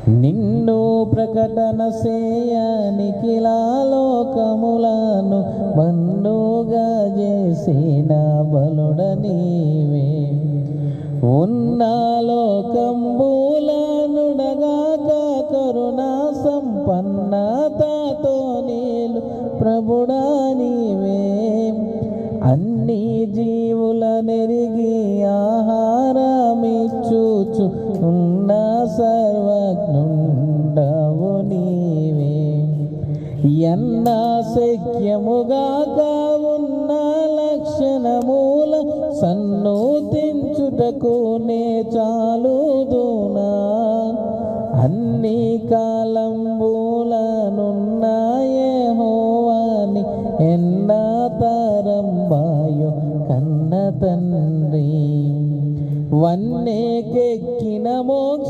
నిన్ను ప్రకటన చేయనికిలా లోకములను మన్నుగా చేసిన బలుడ నీవే. ఉన్న లోకంబులనుడగాక కరుణా సంపన్నతతో నీలు ప్రభుడా నీవే. అన్ని జీవుల నెరిగి ఆహారమిచ్చుచు ఉన్న సర్వజ్ఞుండవు నీవే. ఎన్న శక్యముగాక ఉన్న లక్షణమూల సన్నుతించుటకు నే చాలుదునా. అన్ని కాలంబులనున్న యెహోవాని ఎన్న తరంబాయో కన్న తండ్రి. వన్నెకెక్కిన మోక్ష